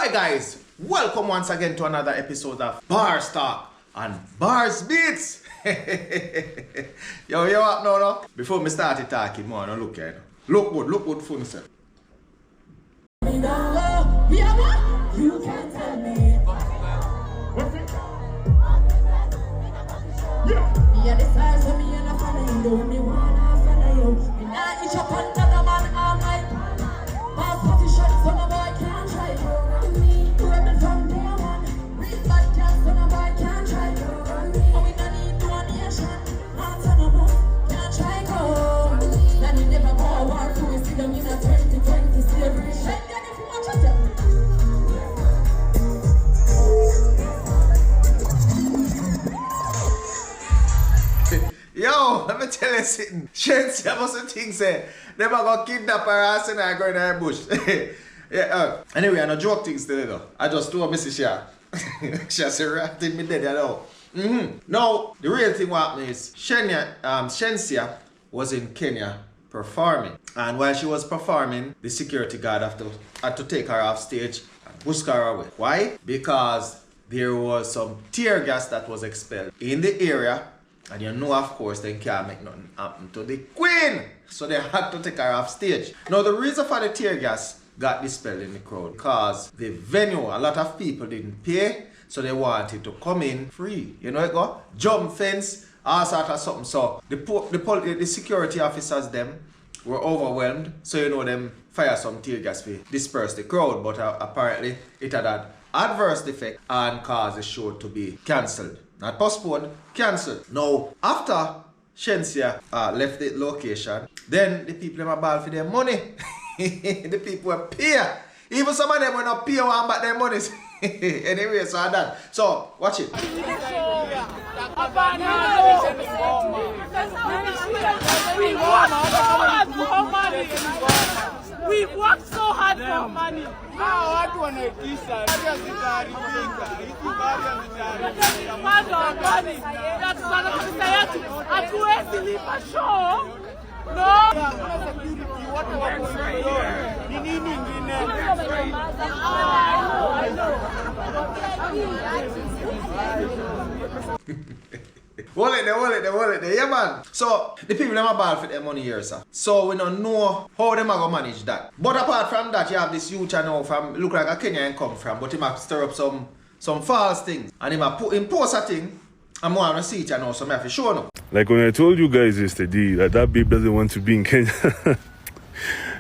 Hi guys, welcome once again to another episode of Bars Talk and Bars Beats. yo, up now, no? Before me start talking more, no look here. Look good for myself. You can't tell me. What's it? Yeah, the size of me and I follow you. Do me wanna follow you. Me not each up another man all night. Boss position, so no boy can't try. Rebel from day one. Real bad cat, so no boy can't try. And we don't need donation. Not on a book, can't try go. Then you never go a war to we see them in a 2020 slavery. Shake that if you watch yourself. Yo, let me tell you something. Shenseea must think say they might go kidnap her ass and I go in the bush. Anyway, I no joke things today though. I just told Mrs. Shah. She said, right in me dead, you know. Now, the real thing what happened is Shenseea was in Kenya performing. And while she was performing, the security guard had to take her off stage and whisk her away. Why? Because there was some tear gas that was expelled in the area. And you know, of course, they can't make nothing happen to the queen. So they had to take her off stage. Now, the reason for the tear gas got dispelled in the crowd because the venue, a lot of people didn't pay. So they wanted to come in free. You know it go? Jump fence, all sort of something. So the security officers, them, were overwhelmed. So you know, them fire some tear gas to disperse the crowd. But apparently, it had an adverse effect and caused the show to be cancelled. Not postponed, cancelled. Now, after Shenseea left the location, then the people have ball for their money. The people were pay. Even some of them were not pay one back their money. Anyway, so that. So, watch it. We worked so hard for money. Hold it there, yeah man. So, the people them are ball for their money here, sir. So, we don't know how them are going to manage that. But apart from that, you have this youth now from, look like a Kenyan come from, but he might stir up some false things. And he might post a thing, and more on a seat, you know, so I have to show them. Like when I told you guys yesterday that babe doesn't want to be in Kenya.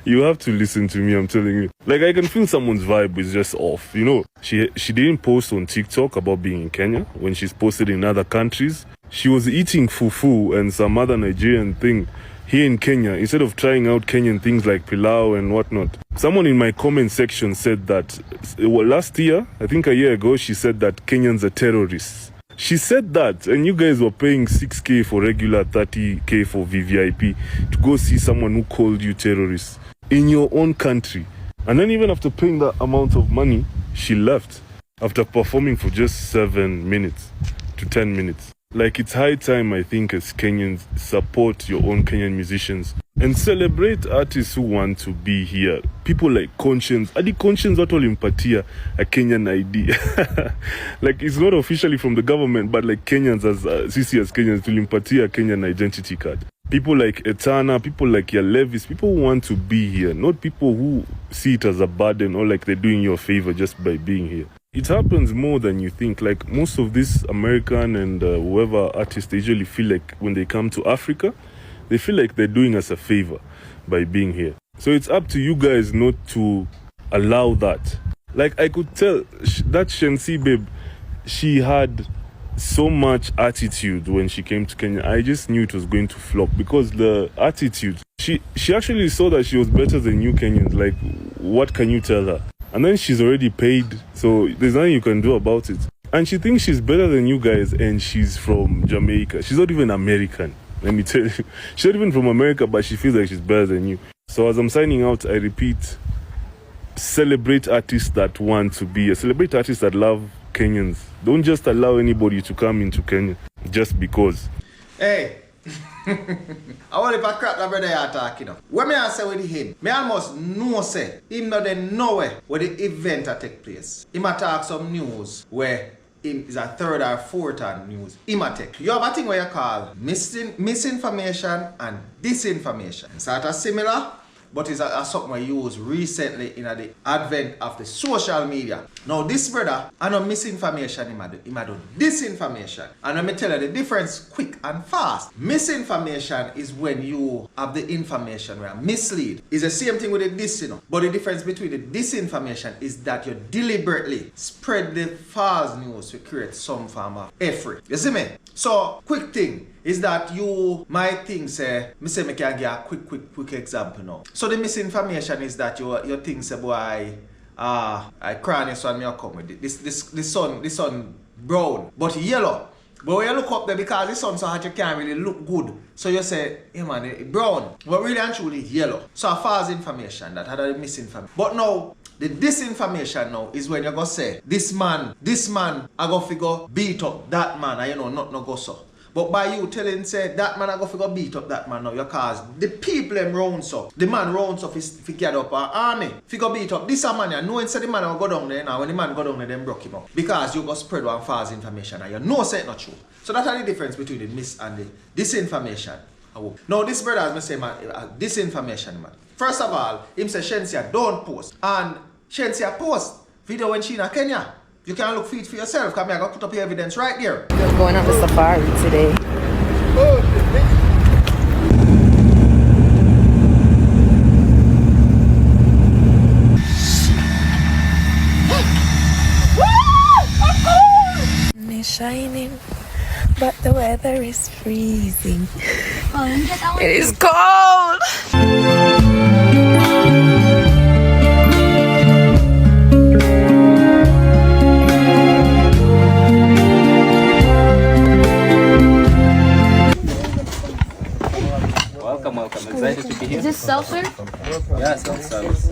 You have to listen to me, I'm telling you. Like, I can feel someone's vibe is just off, you know. She didn't post on TikTok about being in Kenya when she's posted in other countries. She was eating fufu and some other Nigerian thing here in Kenya instead of trying out Kenyan things like pilau and whatnot. Someone in my comment section said that last year, I think a year ago, she said that Kenyans are terrorists. She said that, and you guys were paying 6K for regular, 30K for VVIP to go see someone who called you terrorists in your own country. And then even after paying that amount of money, she left after performing for just 7 minutes to 10 minutes. Like, it's high time, I think, as Kenyans, support your own Kenyan musicians and celebrate artists who want to be here. People like Conscience. Adi Conscience watu walimpatia a Kenyan ID. Like, it's not officially from the government, but like Kenyans, as CC as Kenyans, tulimpatia a Kenyan identity card. People like Etana, people like Yalevis, people who want to be here, not people who see it as a burden or like they're doing you a favor just by being here. It happens more than you think. Like, most of these American and whoever artists, they usually feel like when they come to Africa, they feel like they're doing us a favor by being here. So it's up to you guys not to allow that. Like, I could tell that Shenseea babe, she had so much attitude when she came to Kenya. I just knew it was going to flop because the attitude, she actually saw that she was better than you Kenyans. Like, what can you tell her? And then she's already paid, so there's nothing you can do about it. And she thinks she's better than you guys, and she's from Jamaica. She's not even American, let me tell you. She's not even from America, but she feels like she's better than you. So as I'm signing out, I repeat, celebrate artists that want to be here. Celebrate artists that love Kenyans. Don't just allow anybody to come into Kenya just because. Hey, I want if I crap that brother you talking of. When me I say with him, me almost know say him not then know where the event a take place. Him a talk some news where him is a third or fourth on news. Him a take. You have a thing where you call misinformation and disinformation. Sort of similar, but it's a something we use recently in the advent of the social media. Now this brother, I know misinformation, him a do disinformation. And let me tell you the difference quick and fast. Misinformation is when you have the information where mislead. It's the same thing with the dis, you know. But the difference between the disinformation is that you deliberately spread the false news to create some form of effort. You see me? So, quick thing is that you might think, say, me say me can give a quick example now. So the misinformation is that you think, say, boy, I cry this one me a come with this sun brown, but yellow. But when you look up there, because the sun so hot you can't really look good. So you say, hey man, it's brown. But really and truly yellow. So a false information that had a misinformation. But now, the disinformation now is when you go say, this man, I go figure beat up that man, and you know, not no go so. But by you telling say that man I go figure beat up that man now, you cause the people them rounds up. The man rounds up is get up an army. Figure beat up this a man you know instead the man will go down there now when the man go down there then broke him up. Because you go spread one false information and you know say it not true. So that's the difference between the mis and the disinformation. Now this brother as me say man disinformation man. First of all, him say Shenseea don't post. And Shenseea post video when she in Kenya. You can look for it for yourself, because I got to put up your evidence right there. We're going on the safari today. Sun is shining, but the weather is freezing. It is cold! Welcome. Excited to be here. Is this self-serve? Yeah, self-service.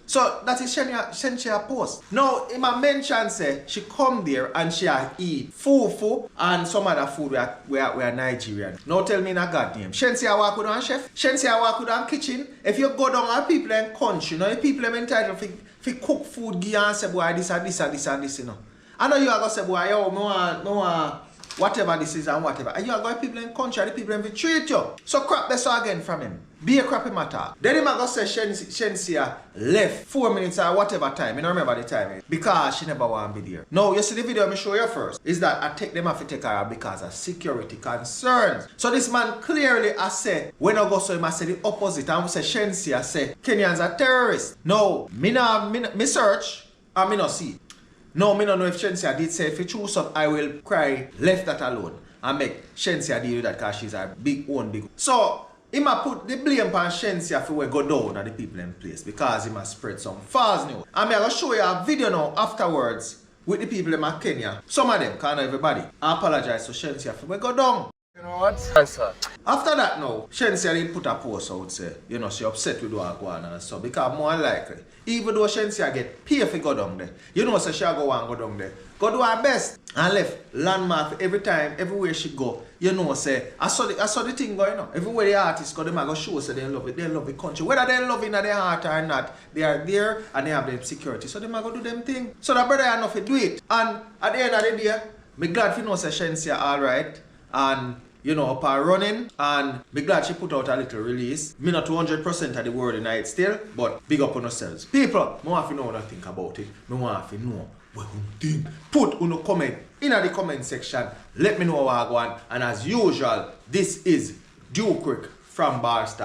So that is Shenseea post. Now, in my mention say she come there and she eat fufu and some other food where Nigerian. Now tell me in a God name. Shenseea walk with one chef. Shenseea walk with one kitchen. If you go down and people in country, you know, people are entitled to cook food, give and say boy this and this, you know. I know you are gonna say boy, yo, no whatever this is and whatever. And you are going people in country, the people in treat you. So crap this again from him. Be a crappy matter. Then him go say Shenseea left 4 minutes or whatever time. You don't remember the time. Because she never want to be there. Now you see the video I show you first. Is that I take them off to take her out because of security concerns. So this man clearly I say when I go so him I say the opposite. And we say Shenseea say Kenyans are terrorists. No, me search and me not see. No, me don't know if Shenseea did say if you choose up, I will cry, left that alone. And make Shenseea deal with that because she's a big. So, he might put the blame on Shenseea for we go down at the people in place because he must spread some false news. And I'm going to show you a video now afterwards with the people in Kenya. Some of them, can't everybody. I apologize to Shenseea for we go down. You know what? Answer. After that now, Shenseea didn't put a post out say, you know, she upset with what go on and so because more likely, even though Shenseea get paid for go down there, you know, so she go and go down there. Go do her best and left landmark every time, everywhere she go. You know, say, I saw the thing going on. Everywhere the artists go, they might go show say they love it, they love the country. Whether they love it in their heart or not, they are there and they have their security. So they might go do them thing. So that brother enough to do it. And at the end of the day, me glad for know say Shenseea alright. And you know, up and running, and be glad she put out a little release. Me not 200% of the word in it still, but big up on yourselves. People, I want to know what I think about it. I want to know what you think. Put on a comment in the comment section. Let me know what I want. And as usual, this is Duke from Barstar.